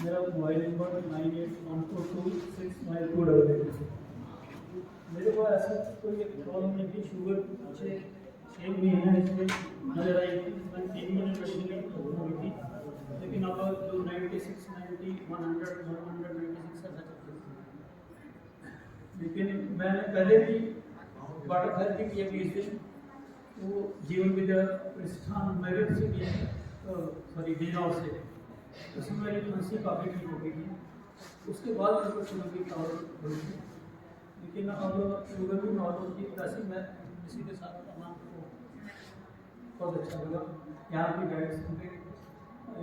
मेरा mobile number 9814269288। मेरे को ऐसा कोई प्रॉब्लम नहीं थी, शुगर अच्छे 6 महीने इसमें नजर आई थी, मैं 3 महीने मेडिसिन हो गई थी, लेकिन अब जो 96 90 100 196 ऐसा चलती थी। लेकिन मैंने पहले भी वाटर थेरेपी किया 20 दिन, वो जीवन विद्या प्रतिष्ठान मेरठ से किया, सॉरी बीजापुर से, उसमें मेरी खांसी काफ़ी ठीक हो गई थी। उसके बाद मेरे को शुगर की प्रॉब्लम हुई थी, लेकिन अब शुगर भी नॉर्मल की वैसे मैं किसी के साथ करना तो बहुत अच्छा लगा। यहाँ की डाइट सुन के,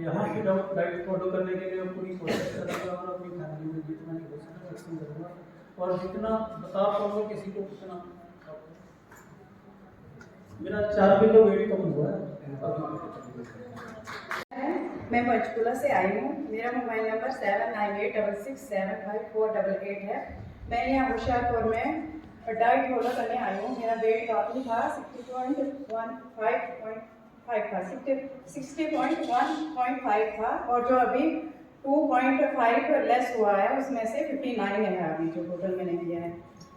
यहाँ की डाइट फॉलो करने के लिए पूरी कोशिश करूँगा और अपनी फैमिली में जितना नहीं हो सके वैक्सीन करूँगा, और जितना बता पाऊँगा किसी को उतना। मेरा 4 किलो वेट कम हुआ है। मैं पंचकुला से आई हूँ। मेरा मोबाइल नंबर 7986675488 है। मैं यहाँ होशियारपुर में डाइट फॉलो करने आई हूँ। मेरा वेट काफ़ी था, 60.15 था, और जो अभी 2.5 लेस हुआ है उसमें से 59 है अभी जो टोटल मैंने किया है।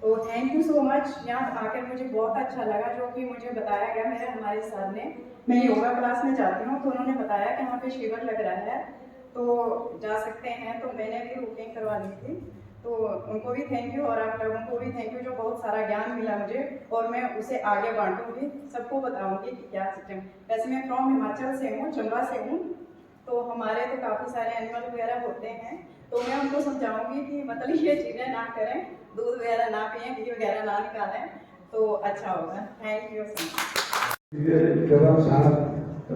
तो थैंक यू सो मच। यहाँ आकर मुझे बहुत अच्छा लगा जो कि मुझे बताया गया मेरे हमारे सर ने। मैं योगा क्लास में जाती हूँ तो उन्होंने बताया कि यहाँ पे शिविर लग रहा है तो जा सकते हैं, तो मैंने भी बुकिंग करवा ली थी। तो उनको भी थैंक यू और आप लोगों को भी थैंक यू जो बहुत सारा ज्ञान मिला मुझे, और मैं उसे आगे बांटूंगी, सबको बताऊंगी कि क्या सिस्टम। वैसे मैं फ्रॉम हिमाचल से हूँ, चंबा से हूँ, तो हमारे तो काफ़ी सारे एनिमल वगैरह होते हैं, तो मैं उनको समझाऊंगी कि मतलब ये चीज़ें ना करें, दूध वगैरह ना पिएं, घी वगैरह ना निकालें, तो अच्छा होगा। Thank you so much. जवाब साहब,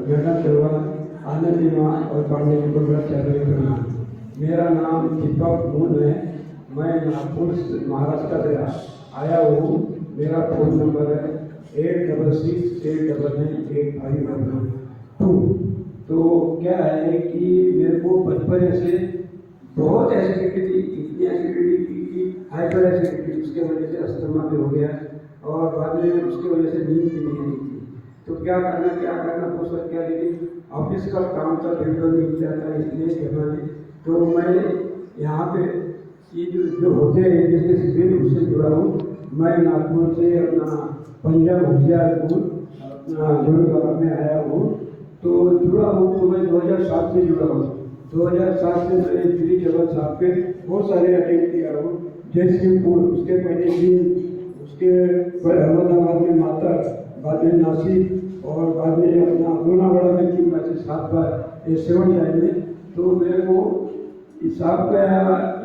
मेरा जवाब आनंद माँ और पांडे जी को बड़ा चैलेंज करना। मेरा नाम दीपक मूल है, मैं नागपुर महाराष्ट्र से आया हूँ। मेरा फ़ोन नंबर है 8668998512। तो क्या है कि मेरे को बचपन से बहुत एसिडिटी थी, इतनी एसिडिटी थी कि हाइपर एसिडिटी, उसके वजह से अस्थमा भी हो गया, और बाद में उसकी वजह से नींद भी नहीं आई थी। तो क्या करना बहुत सब क्या, लेकिन ऑफिस का काम था, बिल्कुल नहीं जाता, इसलिए करना नहीं। तो मैं यहाँ पे ये जो होते हैं जैसे शिविर, उससे जुड़ा हूँ। मैं नागपुर से अपना पंजाब होशियारपुर अपना गुरुद्वारा में आया हूँ, तो जुड़ा हूँ। तो मैं 2007 से जुड़ा हूँ। 2007 से मैं श्री जगत साहब पे बहुत सारे अटेंड किया हूँ, जयसिंहपुर, उसके पहले भी, उसके बाद अहमदाबाद में माता, बाद में नासिक, और बाद में अपना लोनावाड़ा में 3 बार से 7 बार, ये 7 टाइम में। तो मेरे को हिसाब का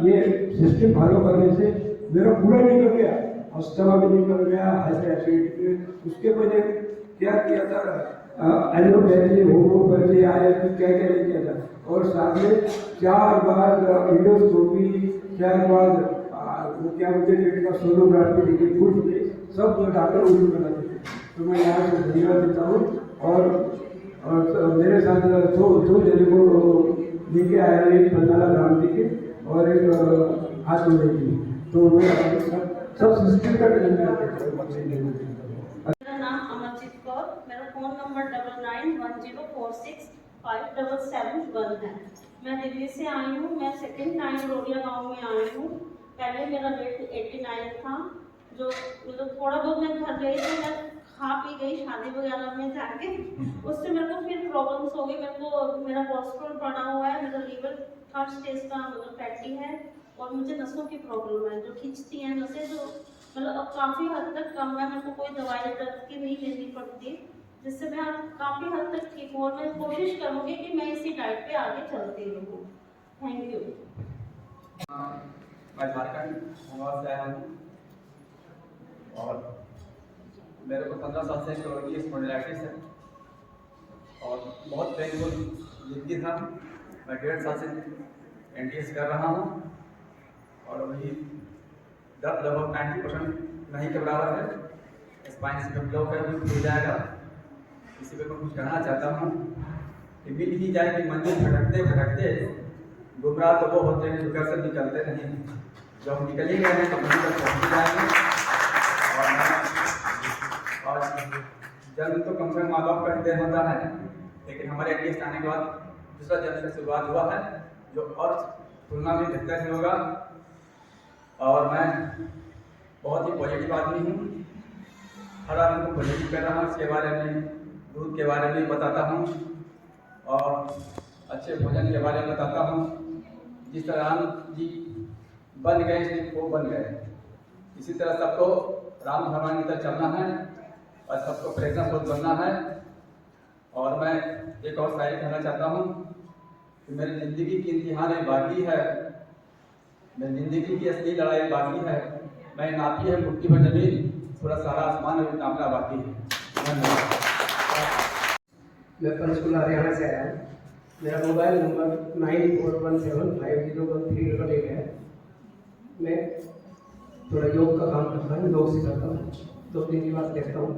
ये सिस्टम फॉलो करने से मेरा पूरा निकल गया, अस्थमा भी निकल गया, हाइपर एसिडिटी। उसके मैंने क्या किया था, एलोपैथी, होम्योपैथी, आयुर्वेद क्या क्या नहीं किया था, और साथ में 4 बार इंडोस्कोपी, 4 बार वो क्या बोलते हैं का सोनोग्राफी, लेकिन कुछ नहीं, सब डॉक्टर उल्लू बनाते थे। तो मैं यहाँ से धन्यवाद देता हूँ। और मेरे साथ दो जने को लेके आया, एक 15 ग्राम के और एक हाथ धोने की। तो मैं सब सिस्टम का धन्यवाद देता हूँ। मेरा नाम अमरजीत कौर, मेरा फ़ोन नंबर 9910465771 है। मैं दिल्ली से आई हूँ। मैं सेकंड टाइम रोडिया गांव में आई हूँ। पहले मेरा वेट 89 था, जो मतलब थोड़ा बहुत मैं घर गई तो मैं खा पी गई शादी वगैरह में जाके, उससे मेरे को फिर प्रॉब्लम्स हो गई। मेरा कोलेस्ट्रॉल बढ़ा हुआ है, मेरा लीवर 3rd स्टेज का मतलब फैटी है, और मुझे नसों की प्रॉब्लम है जो खींचती हैं नसें, जो मतलब अब काफ़ी हद तक कम है। मेरे को कोई दवाई दर्द की नहीं लेनी पड़ती, जिससे मैं अब काफ़ी हद तक ठीक हूँ, और मैं कोशिश करूँगी कि मैं इसी डाइट पे आगे चलती रहूँ। Thank you. मैं झारखंड से आया हूँ, और मेरे को 15 साल से क्रोनिक स्पॉन्डिलाइटिस है, और बहुत पेनफुल जिंदगी था। मैं 1.5 साल से NDS कर रहा हूँ, और अभी दर्द लगभग 90% नहीं के बराबर है। स्पाइन से ब्लॉक है, भी हो जाएगा। इसी पे मैं कुछ कहना चाहता हूँ कि मिल ही जाए कि मंजिल भटकते भटकते गुमराह तो वो होते हैं जो घर से निकलते नहीं। जब हम निकल ही गए हैं तो मंजिल तक पहुँच जाएंगे। और जन्म तो कम से कम माँ बाप का ही देन होता है, लेकिन हमारे एटीएस आने के बाद दूसरा चरण से शुरुआत हुआ है, जो और तुलना में बेहतर ही होगा। और मैं बहुत ही पॉजिटिव आदमी हूँ, हर आदमी को पॉजिटिव कर रहा हूँ, इसके बारे में, दूध के बारे में बताता हूँ और अच्छे भोजन के बारे में बताता हूँ। जिस तरह राम जी बन गए इसलिए वो बन गए, इसी तरह सबको राम भगवान की तरह चलना है और सबको प्रेरणा बहुत बनना है। और मैं एक और शायरी कहना चाहता हूँ कि मेरी ज़िंदगी की इम्तिहान है बाकी है, मेरी ज़िंदगी की असली लड़ाई बाकी है। मैं नापी है मुट्ठी भर जमीन, थोड़ा सारा आसमान है नापना बाकी है। धन्यवाद। मैं पंचकुला हरियाणा से आया हूँ। मेरा मोबाइल नंबर 94175013 है। मैं थोड़ा योग का काम करता हूँ, योग सिखाता हूँ, 2-3 क्लास देखता हूँ।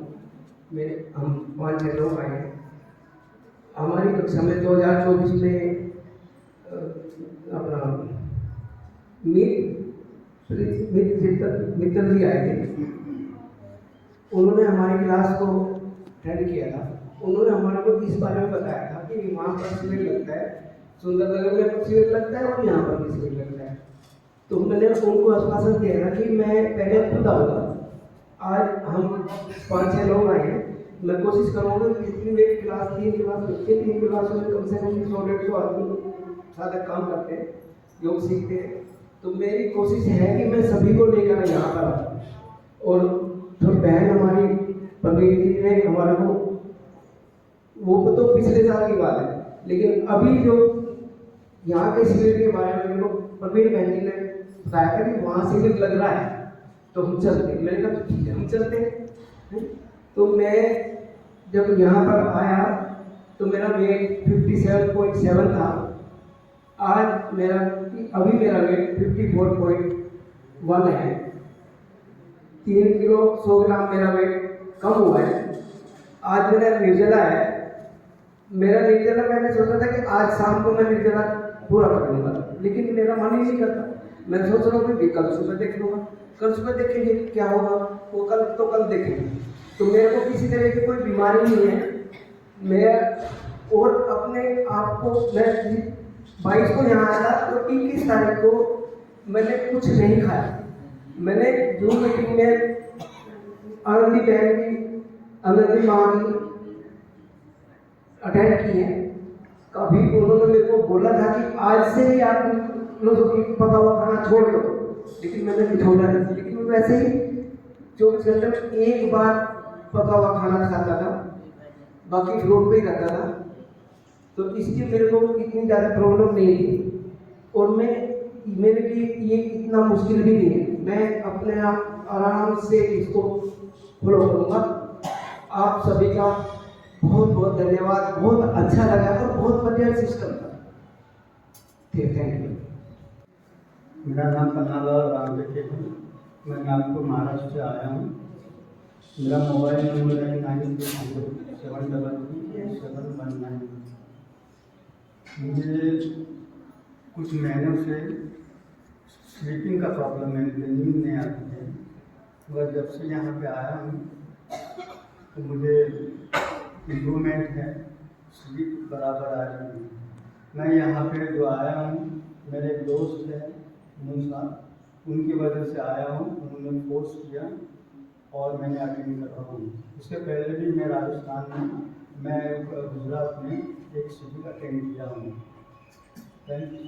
हम 5-6 लोग आए हैं। हमारी कक्षा में 2024 में अपना मित्तल जी आए थे। उन्होंने हमारी क्लास को अटेंड किया था। उन्होंने हमारे को इस बारे में बताया था कि वहाँ पर शिविर लगता है, सुंदरनगर में शिविर लगता है और यहाँ पर भी शिविर लगता है। तो मैंने उनको आश्वासन दिया था कि मैं पहले खुद आऊँगा। आज हम 5-6 लोग आए हैं। मैं कोशिश करूँगा कि जितनी मेरी क्लास 3 क्लास बच्चे 3 क्लासों में कम से कम 100-150 आदमी साधक काम करते हैं, योग सीखते हैं। तो मेरी कोशिश है कि मैं सभी को लेकर यहाँ पर आऊँ। और तो बहन हमारी प्रवीण जी ने हमारे को, वो तो पिछले साल की बात है, लेकिन अभी जो यहाँ के शिविर के बारे में मेरे को प्रवीण बहन जी ने बताया था कि वहाँ शिविर लग रहा है तो हम चलते। मैंने कहा ठीक है हम चलते हैं। तो मैं जब यहाँ पर आया तो मेरा वेट 57.7 था। आज मेरा अभी मेरा वेट 54.1 है। 3 किलो 100 ग्राम मेरा वेट कम हुआ है। आज मेरा निर्जला है। मेरा निर्जला मैंने सोचा था कि आज शाम को मैं निर्जला पूरा कर लूँगा, लेकिन मेरा मन ही नहीं करता। मैं सोच रहा हूँ कि कल सुबह देख लूँगा, कल सुबह देखेंगे क्या होगा, वो कल देखेंगे। तो मेरे को किसी तरह की कोई बीमारी नहीं है। मैं और अपने आप को मैं 22 को यहाँ आया था तो 21 तारीख को मैंने कुछ नहीं खाया। मैंने जूम मीटिंग में आनंदी बहन की, आनंदी माँ की अटेंड की है। कभी उन्होंने मेरे को बोला था कि आज से ही आप लोगों की पका हुआ खाना छोड़ दो, लेकिन मैंने भी छोड़ा नहीं। लेकिन वैसे ही 24 घंटे में एक बार पका हुआ खाना खाता था, बाकी रोड पे ही रहता था। तो इसलिए मेरे को इतनी ज़्यादा प्रॉब्लम नहीं थी और मेरे लिए ये इतना मुश्किल भी नहीं है। मैं अपने आप आराम से इसको फॉलो करूँगा। आप सभी का बहुत बहुत धन्यवाद। बहुत अच्छा लगा और बहुत बढ़िया सिस्टम था। ठीक, थैंक यू। मेरा नाम पन्नालाल रामदेव है। मैं नागपुर महाराष्ट्र से आया हूँ। मेरा मोबाइल नंबर है 9207337199। मुझे कुछ महीनों से स्लीपिंग का प्रॉब्लम है, नींद नहीं आती है। मगर जब से यहाँ पे आया हूँ तो मुझे इम्प्रूवमेंट है, स्लीप बराबर आ रही है। मैं यहाँ पे जो आया हूँ, मेरे एक दोस्त है मूसा, उनकी वजह से आया हूँ। उन्होंने फोर्स किया और मैंने अटेंड कर रहा हूँ। इससे पहले भी मैं राजस्थान में, मैं गुजरात में एक शिविर अटेंड किया हूँ। Thank you.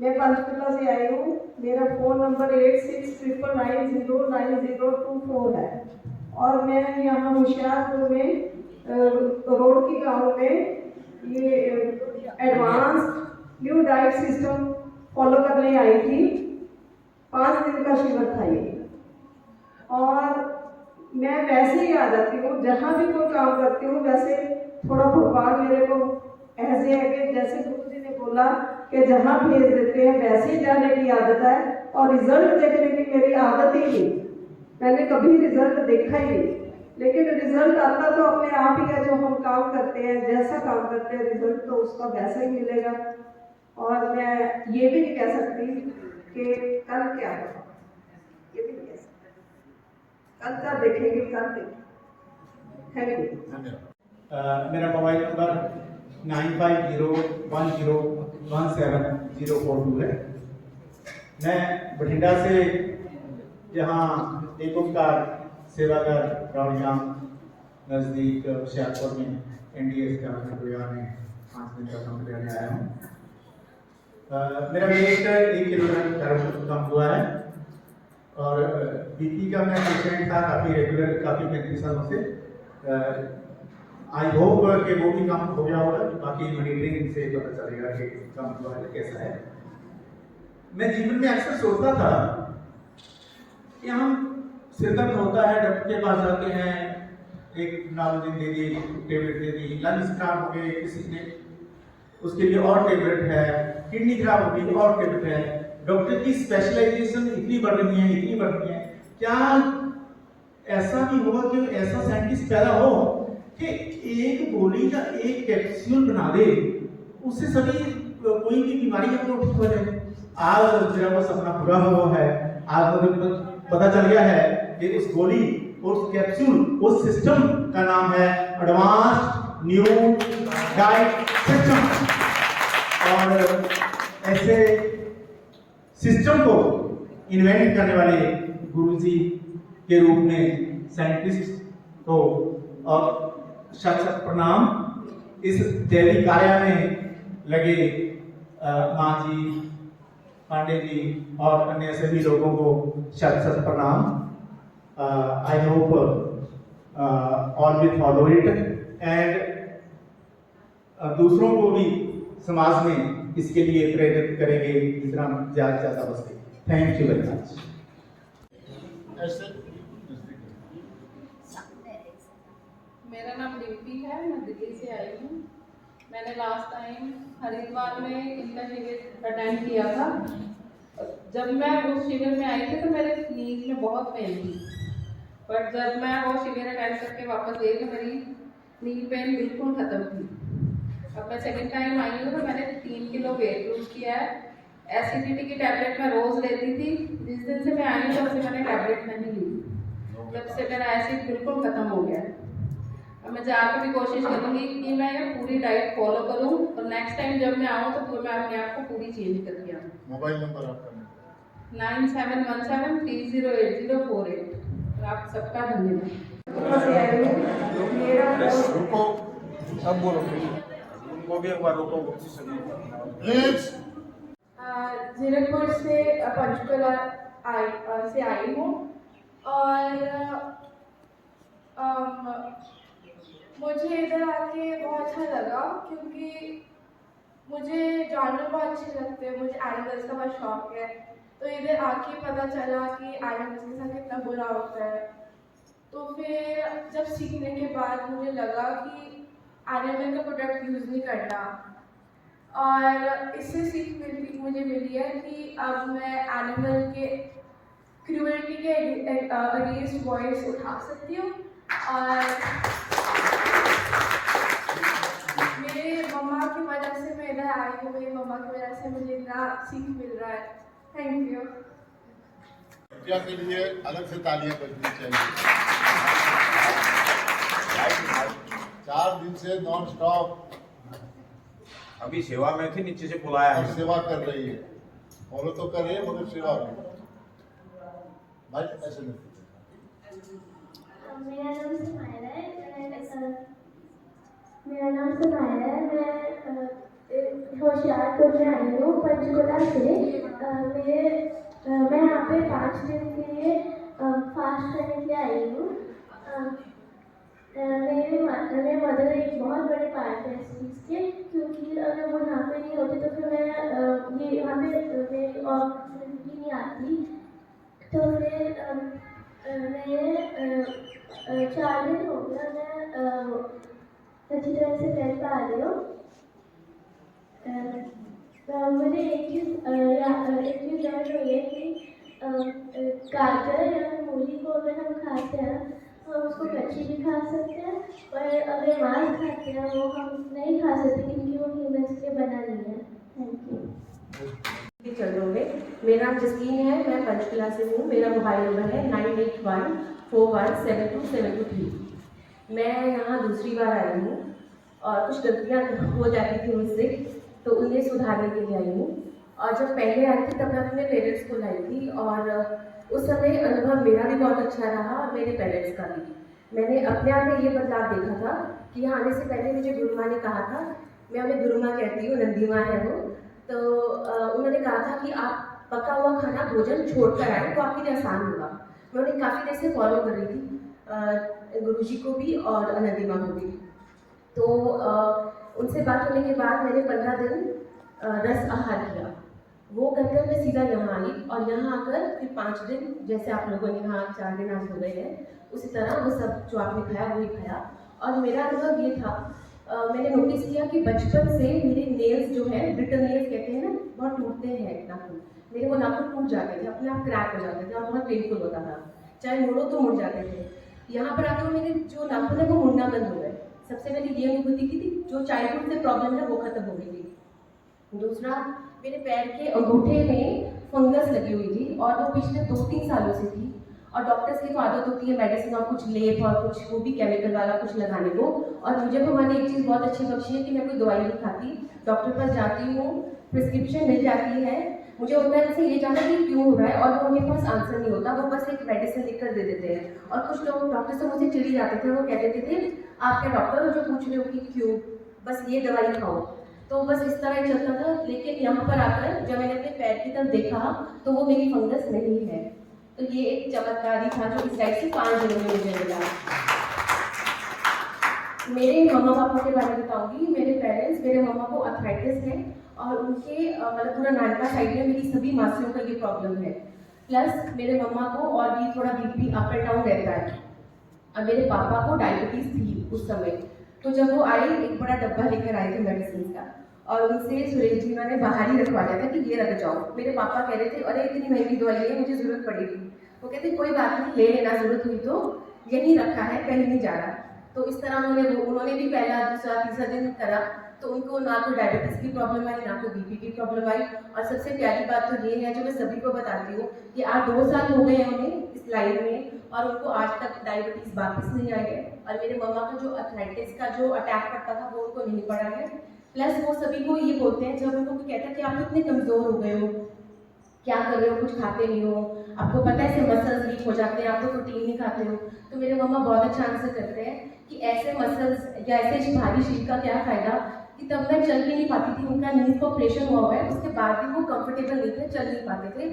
मैं पंचकुला से आई हूँ। मेरा फ़ोन नंबर 8699909024 है और मैं यहाँ होशियारपुर में रोड की गाँव में ये advance new diet system follow करने आई थी। 5 दिन का शिविर था ये। और मैं वैसे ही आ जाती हूँ, जहाँ भी कोई काम करती हूँ वैसे थोड़ा भगवान मेरे को ऐसे है कि जैसे गुरु जी ने बोला कि जहाँ भेज देते हैं वैसे ही जाने की आदत है और रिजल्ट देखने की मेरी आदत ही नहीं। मैंने कभी रिजल्ट देखा ही नहीं, लेकिन रिजल्ट आता तो अपने आप ही है। जो हम काम करते हैं, जैसा काम करते हैं, रिजल्ट तो उसका वैसा ही मिलेगा। और मैं ये भी नहीं कह सकती कि कल क्या होगा, ये भी नहीं कह सकती। कल देखेंगे थैंक यू। मेरा मोबाइल नंबर 9501017042 है। मैं बठिंडा से यहाँ एक ओंकार सेवागार रौड़ियाम नज़दीक होशियारपुर में NDS का प्रोग्राम में 5 दिन का काम करने आया हूँ। मेरा वेट 1 किलोग्राम कम हुआ है और BP का मैं पेशेंट था काफ़ी रेगुलर, काफ़ी 35 सालों से। आई होप कि वो भी कम हो गया होगा, बाकी मॉनिटरिंग से पता चलेगा कि कम हुआ है कैसा है। मैं जीवन में अक्सर सोचता था कि हम सिर दर्द होता है, डॉक्टर के पास जाते हैं, एक नालोजिन दे दी, टेबलेट दे दी, लंग्स खराब हो गए किसी ने, उसके लिए और टेबलेट है, किडनी खराब हो गई और टेबलेट है। डॉक्टर की स्पेशलाइजेशन इतनी बढ़ रही है, इतनी बढ़ रही है। क्या ऐसा भी होगा कि ऐसा साइंटिस्ट पैदा हो कि एक गोली या एक कैप्सूल बना दे, उससे सभी कोई भी बीमारी है वो ठीक हो जाए? आज मेरा वो सपना पूरा हुआ है। आज मुझे पता चल गया है कि उस गोली, उस कैप्सूल, उस सिस्टम का नाम है एडवांस्ड न्यू डाइट सिस्टम। और ऐसे सिस्टम को इन्वेंट करने वाले गुरुजी के रूप में साइंटिस्ट को और शत प्रणाम। इस दैवी कार्य में लगे माँ जी, पांडे जी और अन्य सभी लोगों को शत प्रणाम। I hope all will follow it and दूसरों को भी समाज में इसके लिए प्रेरित करेंगे जितना ज्यादा हो सके। Thank you very much. मेरा नाम डिम्पी है, मैं दिल्ली से आई हूँ। मैंने लास्ट टाइम हरिद्वार में इनका शिविर अटेंड किया था। जब मैं उस शिविर में आई थी तो मेरे नीज में बहुत पेन थी, बट जब मैं वो शिविर अटेंड करके वापस गई तो मेरी नी पेन बिल्कुल खत्म थी। अब मैं सेकेंड टाइम आई हूँ तो मैंने 3 किलो वेट लूज किया है। एसिडिटी की टैबलेट मैं रोज़ लेती थी, जिस दिन से मैं आई हूँ तब से मैंने टैबलेट नहीं ली, जब से मेरा एसिड बिल्कुल ख़त्म हो गया है। अब मैं जाकर भी कोशिश करूँगी कि मैं ये पूरी डाइट फॉलो करूँ और नेक्स्ट टाइम जब मैं आऊँ तो मैं अपने आप को पूरी चेंज करके आऊँ। मोबाइल नंबर आपका? 9717308048। आप सबका धन्यवाद। रुको, अब बोलो वो भी एक बार रोको। प्लीज। जीरकपुर से पंचकुला से आई हूँ और मुझे इधर आके बहुत अच्छा लगा क्योंकि मुझे जानवर बहुत अच्छे लगते हैं, मुझे एनिमल्स का बहुत शौक है। तो इधर आके पता चला कि एनिमल्स के साथ कितना बुरा होता है। तो फिर जब सीखने के बाद मुझे लगा कि एनिमल का प्रोडक्ट यूज़ नहीं करना, और इससे सीख मुझे मिली है कि अब मैं एनिमल के क्रूएल्टी के अगेंस्ट वॉइस उठा सकती हूँ। और मेरे मम्मा की वजह से मैं इधर आई हूँ, मेरी मम्मा की वजह से मुझे इतना सीख मिल रहा है। Thank you. इंडिया के लिए अलग से तालियां बजनी चाहिए। 4 दिन से नॉन स्टॉप अभी सेवा में थी, नीचे से बुलाया है। सेवा कर रही है, फॉलो तो कर रही है मगर सेवा भी। भाई ऐसे नहीं। मेरा नाम सुमायरा है। मैं होशियारपुर में आई हूँ, पंचकुला से। मैं यहाँ पे 5 दिन के लिए फास्ट करने के लिए आई हूँ। मेरे मदर एक बहुत बड़े पार्ट है इस चीज़ के, क्योंकि अगर वो यहाँ पे नहीं होती तो फिर मैं ये यहाँ पे मेरी ऑक्सीजन नहीं आती। तो फिर मैं 4 दिन हो गया मैं अच्छी तरह से कर पा रही हूँ। मुझे एक चीज़ याद हुई है कि गाजर या मूली को अगर हम खाते हैं तो हम उसको कच्ची भी खा सकते हैं, पर अगर मांस खाते हैं वो हम नहीं खा सकते क्योंकि वो ह्यूमन्स के बना नहीं है। Thank you. चंद्रों में मेरा नाम जसलीन है, मैं पंचकूला से हूँ। मेरा मोबाइल नंबर है 9814172723। मैं यहाँ दूसरी बार आई हूँ और कुछ गलतियाँ हो जाती थी मुझसे, तो उन्हें सुधारने के लिए आई हूँ। और जब पहले आई थी तब मैं अपने पेरेंट्स को लाई थी और उस समय अनुभव मेरा भी बहुत अच्छा रहा और मेरे पेरेंट्स का भी। मैंने अपने आप में ये बदलाव देखा था कि यहाँ आने से पहले मुझे गुरु माँ ने कहा था, मैं उन्हें गुरु माँ कहती हूँ, नंदी माँ है वो, तो उन्होंने कहा था कि आप पका हुआ खाना भोजन छोड़कर आए तो आपके लिए आसान होगा। मैं उन्हें काफ़ी देर से फॉलो कर रही थी, गुरुजी को भी और नंदी माँ को भी। तो उनसे बात होने के बाद मैंने 15 दिन रस आहार किया। वो करके मैं सीधा यहाँ आई और यहाँ आकर फिर 5 दिन, जैसे आप लोगों ने यहाँ 4 दिन आज हो गए हैं, उसी तरह वो सब जो आपने खाया वही खाया। और मेरा अनुभव ये था, मैंने नोटिस किया कि बचपन से मेरे नेल्स जो है, ब्रिटल नेल्स कहते हैं ना, बहुत टूटते हैं नाखून। मेरे वो नाखून टूट जाते थे, अपने आप क्रैक हो जाते थे और बहुत पेनफुल होता था, चाहे मोड़ो तो मुड़ जाते थे। यहाँ पर आकर मेरे जो नाखून है वो मुड़ना बंद हो गए। सबसे पहले ये अनुभूति की थी, जो चाइल्डहुड से प्रॉब्लम है वो खत्म हो गई थी। दूसरा, मेरे पैर के अंगूठे में फंगस लगी हुई थी और वो पिछले 2-3 सालों से थी। और डॉक्टर्स की तो आदत होती है मेडिसिन और कुछ लेप और कुछ वो भी केमिकल वाला कुछ लगाने को। और मुझे भगवान ने एक चीज़ बहुत अच्छी बख्शी है कि मैं कोई दवाई नहीं खाती, डॉक्टर पास जाती हूँ, प्रिस्क्रिप्शन मिल जाती है, मुझे उतना से ये जानना कि क्यों हो रहा है, और वो उनके पास आंसर नहीं होता, वो बस एक मेडिसिन लिख कर दे देते हैं। और कुछ लोग डॉक्टर से मुझे चिढ़ी जाते थे, वो कहते थे आप क्या डॉक्टर हो जो पूछ रहे हो कि क्यों, बस ये दवाई खाओ। तो बस इस तरह ही चलता था। लेकिन यहाँ पर आकर जब मैंने अपने पैर की तरफ देखा तो वो मेरी फंगस नहीं है। तो ये एक चमत्कार ही था जो इस साइड से 5 दिनों में मुझे मिला। मेरे मम्मा पापा के बारे में बताऊंगी। मेरे पेरेंट्स, मेरे मम्मा को अर्थराइटिस है और उनके मतलब पूरा नानका साइड में मेरी सभी मासियों का ये प्रॉब्लम है। प्लस मेरे मम्मा को और भी थोड़ा बीपी अप एंड डाउन रहता है। और मेरे पापा को डायबिटीज़ थी उस समय। तो जब वो आए, एक बड़ा डब्बा लेकर आए थे मेडिसिन का, और उनसे सुरेश जी ने बाहर ही रखवा दिया था कि ये रख जाओ। मेरे पापा कह रहे थे अरे इतनी महंगी दवाई है, मुझे ज़रूरत पड़ेगी। वो कहते कोई बात नहीं, ले लेना, ज़रूरत हुई तो, यहीं रखा है, कहीं नहीं जा रहा। तो इस तरह उन्होंने भी पहला, दूसरा, तीसरा दिन करा, तो उनको ना तो डायबिटीज़ की प्रॉब्लम आई, ना तो बीपी की प्रॉब्लम आई। और सबसे प्यारी बात तो ये है जो मैं सभी को बताती हूँ कि आज 2 साल हो गए हैं उन्हें इस लाइन में और उनको आज तक डायबिटीज़ वापस नहीं आई है। और मेरे मम्मा का जो अर्थराइटिस का जो अटैक पड़ता था वो उनको नहीं पड़ा है। प्लस वो सभी को ये बोलते हैं, जब उनको कहता है कि आप इतने कमज़ोर हो गए हो, क्या कर रहे हो, कुछ खाते नहीं हो, आपको पता है ऐसे मसल्स वीक हो जाते हैं, आप तो प्रोटीन नहीं खाते हो। तो मेरे मम्मा बहुत अच्छा आंसर करते हैं कि ऐसे मसल्स या ऐसे भारी शरीर का क्या फ़ायदा, कि तब मैं चल भी नहीं पाती थी, उनका नीज को ऑपरेशन हुआ है, उसके बाद भी वो कंफर्टेबल नहीं थे, चल नहीं पाते थे।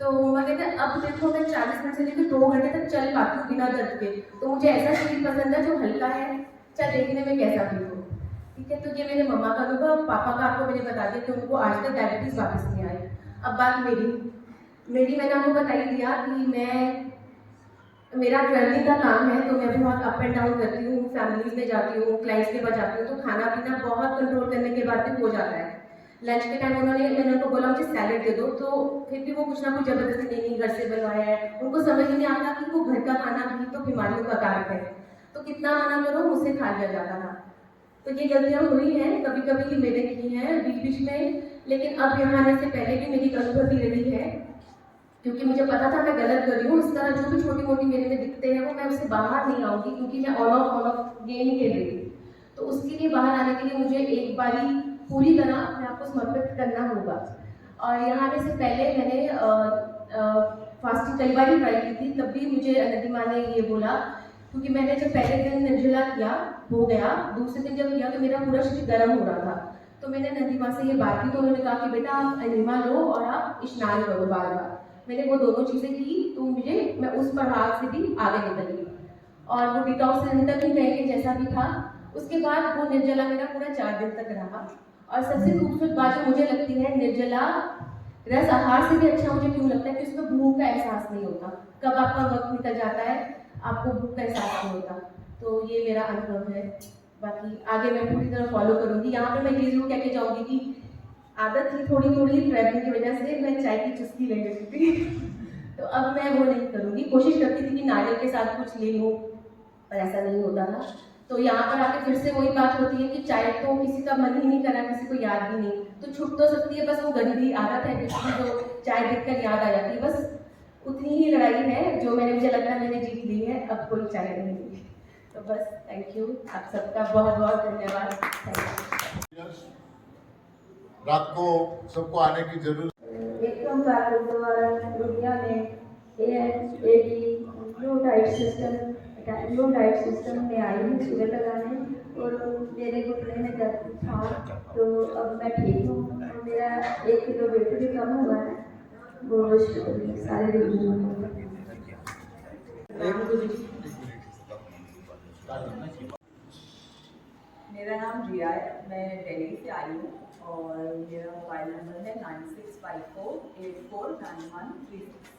तो मम्मा कहते हैं अब देखो मैं 40 मिनट से लेकर 2 घंटे तक चल पाती हूँ बिना दर्द के। तो मुझे ऐसा शरीर पसंद है जो हल्का है, चाहे देखने में कैसा भी हो। ठीक है, तो ये मेरे मम्मा का अनुभव। पापा का आपको मैंने बता दिया कि उनको आज तक डायबिटीज़ वापस नहीं आई। अब बात मेरी मैंने आपको बता ही दिया कि मेरा ट्रैवलिंग का काम है, तो मैं बहुत अप एंड डाउन करती हूँ, फैमिलीज में जाती हूँ, क्लाइंट्स के पास जाती हूँ, तो खाना पीना बहुत कंट्रोल करने के बाद भी हो जाता है। लंच के टाइम मैंने उनको बोला मुझे सैलेड दे दो, तो फिर भी वो कुछ ना कुछ ज़बरदस्ती नहीं घर से बनवाया है। उनको समझ नहीं आता कि वो घर का खाना भी तो बीमारियों का कारक है, तो कितना मना करो मुझसे खा लिया जाता था। तो ये गलतियाँ हुई हैं, कभी कभी मैंने की हैं बीच बीच में, लेकिन अब यहाँ आने से पहले भी मेरी अनुभूति रही है, क्योंकि मुझे पता था मैं गलत कर रही हूँ। इस तरह जो भी छोटी मोटी मेरे में दिखते हैं वो मैं उससे बाहर नहीं आऊँगी, क्योंकि मैं ऑन ऑफ गेम ही खेल रही थी। तो उसके लिए बाहर आने के लिए मुझे एक बारी पूरी तरह अपने आप को समर्पित करना होगा। और यहाँ आने से पहले मैंने फास्टिंग कई बार ही ट्राई की थी, तब भी मुझे नदी माँ ने ये बोला, क्योंकि मैंने जब पहले दिन निर्जला किया हो गया, दूसरे दिन जब किया तो मेरा पूरा शरीर गर्म हो रहा था। तो मैंने नदी माँ से ये बात की, तो उन्होंने कहा कि बेटा आप अनिमा लो और आप स्नान करो बार बार। मैंने वो दोनों चीज़ें की, तो मैं उस पढ़ाव से भी आगे निकल गई और वो डिटॉक्स सेंटर भी गए जैसा भी था। उसके बाद वो निर्जला मेरा पूरा 4 दिन तक रहा। और सबसे खूबसूरत बात जो मुझे लगती है, निर्जला रस आहार से भी अच्छा मुझे क्यों लगता है कि उसमें भूख का एहसास नहीं होता। कब आपका वक्त निकल जाता है, आपको भूख का एहसास नहीं होता। तो ये मेरा अनुभव है। बाकी आगे मैं पूरी तरह फॉलो करूँगी। यहाँ पे मैं ये जरूर कह के जाऊँगी कि आदत थी थोड़ी ट्रैवलिंग की वजह से मैं चाय की चुस्की ले लेती थी तो अब मैं वो नहीं करूँगी। कोशिश करती थी कि नारियल के साथ कुछ ले लूँ, पर ऐसा नहीं होता था। तो यहाँ पर आके फिर से वही बात होती है कि चाय तो किसी का मन ही नहीं करा, किसी को याद भी नहीं, तो छुप तो सकती है, बस वो गंदी आदत है किसी जो चाय देखकर याद आ जाती है। बस उतनी ही लड़ाई है जो मुझे लगता है मैंने जीत ली है, अब कोई चाय नहीं मिली। तो बस थैंक यू, आप सबका बहुत बहुत धन्यवाद। रात को सबको आने की जरूरत। एकम गुरुद्वारा दुनिया में लो डाइट सिस्टम में आई हूँ शिविर लगाने, और मेरे घुटने में दर्द था, तो अब मैं ठीक हूँ और मेरा 1 किलो वेट भी कम हुआ है। वो सारे रिव्यू मेरा नाम रिया है, मैं दिल्ली से आई हूँ और मेरा मोबाइल नंबर है 9654849136।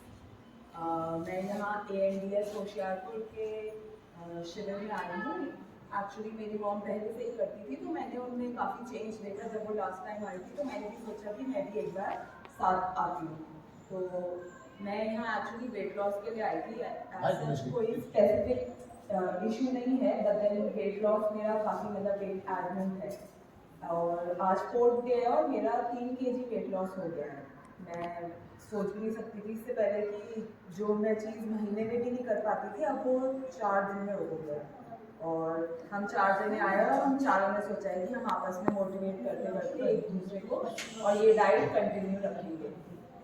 मैं यहाँ ANDS होशियारपुर के शिविर में आई हूँ। एक्चुअली मेरी मॉम पहले से ही करती थी, तो मैंने उनमें काफ़ी चेंज देखा। जब वो लास्ट टाइम आई थी तो मैंने भी सोचा कि मैं भी एक बार साथ आती हूँ। तो मैं यहाँ एक्चुअली वेट लॉस के लिए आई थी। ऐसा कोई स्पेसिफिक इशू नहीं है, बट देन वेट लॉस मेरा काफ़ी मतलब वेट एडमिट है और आज 4th डे है और मेरा 3 kg वेट लॉस हो गया है। मैं सोच भी नहीं सकती थी इससे पहले कि जो मैं चीज़ महीने में भी नहीं कर पाती थी, अब वो 4 दिन में हो गया। और हम 4 जने आए और हम चारों ने सोचा है कि हम आपस में मोटिवेट करते करते एक दूसरे को और ये डाइट कंटिन्यू रखेंगे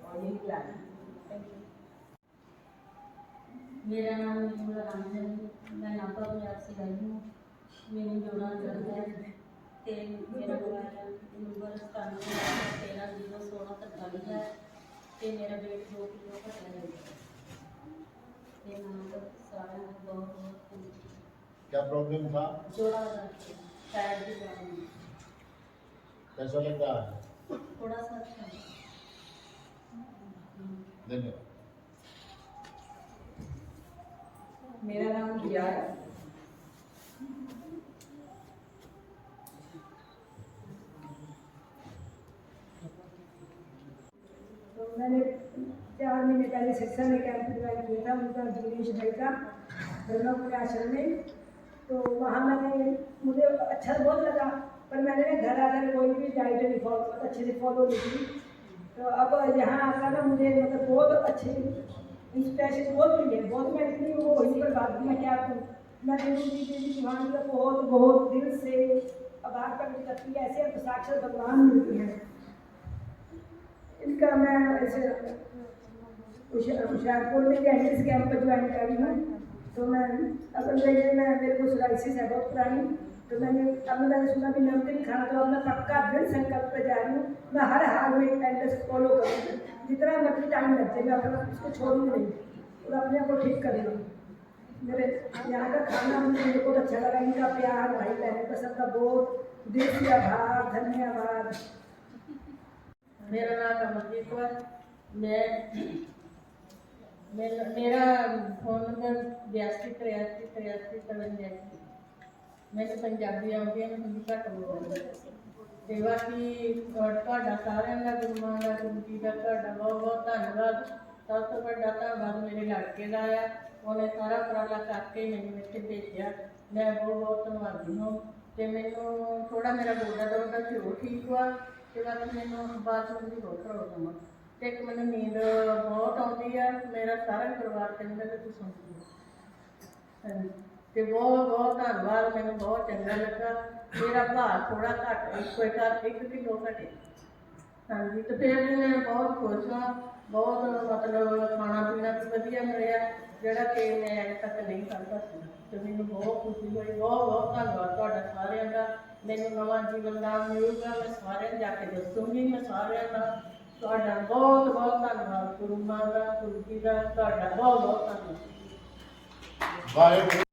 और यही प्लान है। Thank you. मेरा नाम निर्मला राम है, मैं नापा पंजाब से आई हूँ। मेरी जोड़ा दर्द है तो मेरा मोबाइल नंबर 97130163 है तो मेरा वेट 2 किलो घटा है। सारा बहुत क्या प्रॉब्लम था? जोड़ा दर्द, पैर की प्रॉब्लम, कैसा लग रहा है? थोड़ा सा अच्छा है। धन्यवाद। मेरा नाम रिया है। तो मैंने 4 महीने पहले शिक्षा में कैंप ज्वाइन किया था उनका दिनेश भाई का धर्मपुर आश्रम में। तो वहाँ मुझे अच्छा बहुत लगा, पर मैंने घर आकर कोई भी डाइट नहीं अच्छे से फॉलो नहीं की। तो अब यहाँ आकर ना मुझे मतलब बहुत अच्छे इंस्पिरेशन बहुत मिली है, बहुत मैं इतनी वो वहीं पर बात मैं क्या करूँ। मैं देवी चौहान का बहुत बहुत दिल से आभार प्रकट करती है। ऐसे साक्षात भगवान मिलती हैं, इनका मैं ऐसे होशियारपुर में कैंडिस कैंप ज्वाइन करी हूँ। तो मैं अपन मेरे को सोराइसिस है बहुत पुरानी, तो मैंने सुना कि नमकीन खाना, तो अब मैं पक्का दृढ़ संकल्प पे जा रही हूँ। मैं हर हाल में कैंडिस फॉलो करूँगी, जितना मर्जी टाइम लगते मैं अपना उसको छोड़ूंगी नहीं और अपने आप को ठीक कर लूँगी। मेरे यहाँ का खाना मुझे बहुत अच्छा लगा, इनका प्यार, भाई बहन का सबका बहुत दिल से आभार, धन्यवाद। मेरा नाम कमलजीत कौर, मेरा फोन नंबर 82838353। मैंने पंजाबी आती है, हिंदी घट बोलती ते बाकी तुहाडा सारिਆਂ ਦਾ गुरुमां का गुरु जी का तुहाडा बहुत बहुत धन्यवाद। सब तो बड़ा धन्यवाद मेरे लड़के का है, उन्हें सारा उपराला करके मैंने इत्थे भेजा। मैं बहुत बहुत धन्यवादी हूँ। तो मैनू थोड़ा मेरा गोडा दर्द से वो ठीक हुआ, तो बाकी मैनू बाथरूम की बहुत प्रॉब्लम है, तो एक मैंने नींद बहुत आती है। मेरा सारा परिवार कहता कि तू सुनती है, तो बहुत बहुत धन्यवाद। मैंने बहुत चंगा लगा। मेरा भार थोड़ा घट 1 किलो घटे। हाँ जी, तो फिर भी मैं बहुत खुश हाँ, बहुत मतलब खाना पीना भी वधिया मिले जोड़ा कि मैं अजे तक नहीं खाता सी। तो मैंने बहुत खुशी हुई। बहुत बहुत धन्यवाद तुहाडा सारिਆਂ का। मैनू नवा जीवन लाभ मिलेगा, मैं सारे जाके दसूँगी। मैं सारिਆਂ का तुहाडा बहुत बहुत धन्यवाद, गुरु मां का, गुरु जी का, तुहाडा बहुत बहुत धन्यवाद। वाहेगुरू।